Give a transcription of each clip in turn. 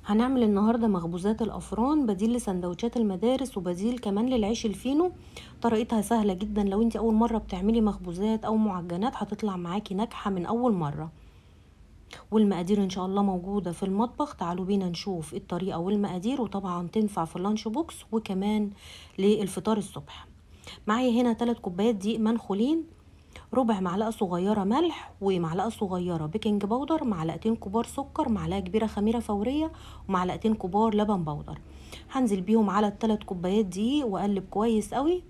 هنعمل النهاردة مخبوزات الأفران بديل لسندوتشات المدارس وبديل كمان للعيش الفينو. طريقتها سهلة جدا، لو انت أول مرة بتعملي مخبوزات أو معجنات هتطلع معاكي ناجحة من أول مرة. والمقادير إن شاء الله موجودة في المطبخ، تعالوا بينا نشوف الطريقة والمقادير، وطبعا تنفع في اللانش بوكس وكمان للفطار الصبح. معايا هنا 3 كوبايات دقيق منخولين، ربع معلقة صغيرة ملح، ومعلقة صغيرة بيكنج باودر، معلقتين كبار سكر، معلقة كبيرة خميرة فورية، ومعلقتين كبار لبن بودر. هنزل بيهم على ال3 كوبايات دي واقلب كويس قوي.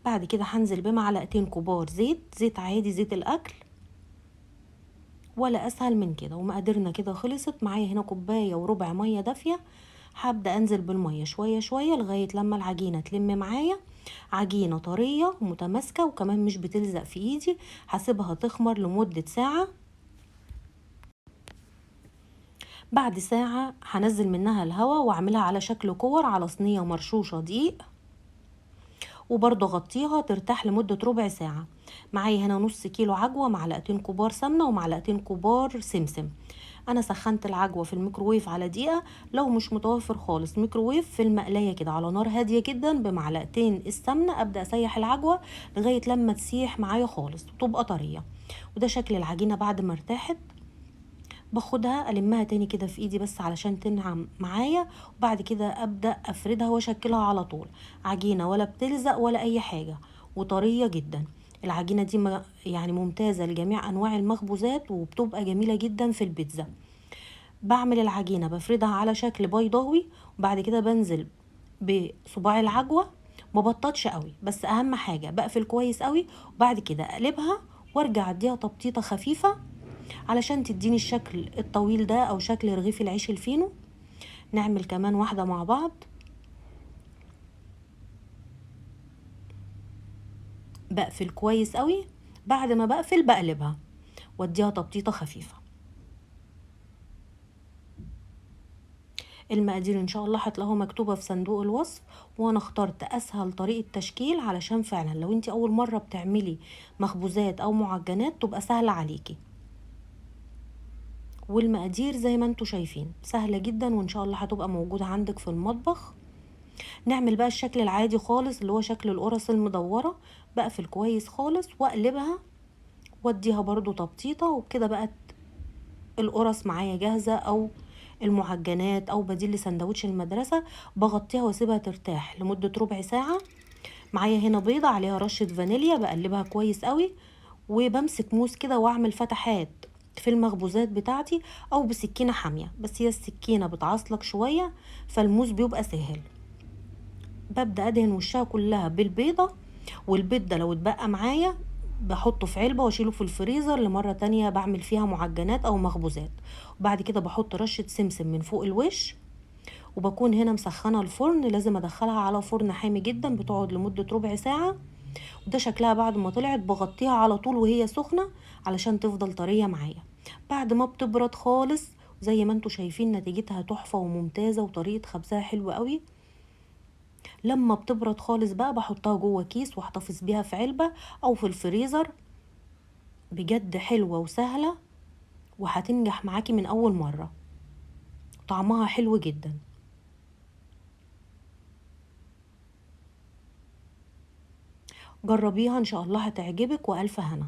بعد كده هنزل بمعلقتين كبار زيت عادي، زيت الاكل، ولا اسهل من كده. ومقاديرنا كده خلصت. معايا هنا كوباية وربع مية دافية. هبدأ انزل بالمية شوية شوية لغاية لما العجينة تلم معايا عجينة طرية ومتماسكة وكمان مش بتلزق في ايدي. هسيبها تخمر لمدة ساعة. بعد ساعة هنزل منها الهواء واعملها على شكل كور على صينية مرشوشة دقيق، وبرضه غطيها ترتاح لمدة ربع ساعة. معايا هنا نص كيلو عجوة، معلقتين كبار سمنة، ومعلقتين كبار سمسم. انا سخنت العجوة في الميكروويف على دقيقة. لو مش متوفر خالص ميكروويف، في المقلاية كده على نار هادية جدا بمعلقتين السمنة ابدأ اسيح العجوة لغاية لما تسيح معايا خالص وتبقى طرية. وده شكل العجينة بعد ما ارتاحت. باخدها المها تاني كده في ايدي بس علشان تنعم معايا، وبعد كده ابدا افردها واشكلها على طول. عجينه ولا بتلزق ولا اي حاجه، وطريه جدا. العجينه دي يعني ممتازه لجميع انواع المخبوزات، وبتبقى جميله جدا في البيتزا. بعمل العجينه بفردها على شكل بيضاوي، وبعد كده بنزل بصباع العجوه. مبططش قوي، بس اهم حاجه بقفل كويس قوي، وبعد كده اقلبها وارجع اديها تبطيطه خفيفه علشان تديني الشكل الطويل ده او شكل رغيف العيش الفينو. نعمل كمان واحدة مع بعض. بقفل كويس قوي. بعد ما بقفل بقلبها واديها تبطيطة خفيفة. المقادير ان شاء الله هتلاقوها مكتوبة في صندوق الوصف. وانا اخترت اسهل طريقة تشكيل علشان فعلا لو انت اول مرة بتعملي مخبوزات او معجنات تبقى سهلة عليكي. والمقادير زي ما انتوا شايفين سهلة جدا، وان شاء الله هتبقى موجودة عندك في المطبخ. نعمل بقى الشكل العادي خالص اللي هو شكل القرص المدورة. بقفل كويس خالص واقلبها واديها برضو تبطيطة، وبكده بقت القرص معايا جاهزة، او المعجنات او بديل لسندوتش المدرسة. بغطيها واسيبها ترتاح لمدة ربع ساعة. معايا هنا بيضة عليها رشة فانيليا، بقلبها كويس قوي. وبمسك موس كده واعمل فتحات في المخبوزات بتاعتي، او بسكينة حامية، بس هي السكينة بتعصلك شوية فالموس بيبقى سهل. ببدأ ادهن وشها كلها بالبيضة. والبيض ده لو اتبقى معايا بحطه في علبة واشيله في الفريزر لمرة تانية بعمل فيها معجنات او مخبوزات. وبعد كده بحط رشة سمسم من فوق الوش. وبكون هنا مسخنة الفرن، لازم ادخلها على فرن حامي جدا بتقعد لمدة ربع ساعة. وده شكلها بعد ما طلعت. بغطيها على طول وهي سخنة علشان تفضل طرية معايا. بعد ما بتبرد خالص زي ما انتوا شايفين نتيجتها تحفة وممتازة، وطريقة خبزها حلوة قوي. لما بتبرد خالص بقى بحطها جوه كيس واحتفظ بيها في علبة او في الفريزر. بجد حلوة وسهلة، وهتنجح معاكي من اول مرة. طعمها حلو جدا. جربيها ان شاء الله هتعجبك، والف هنا.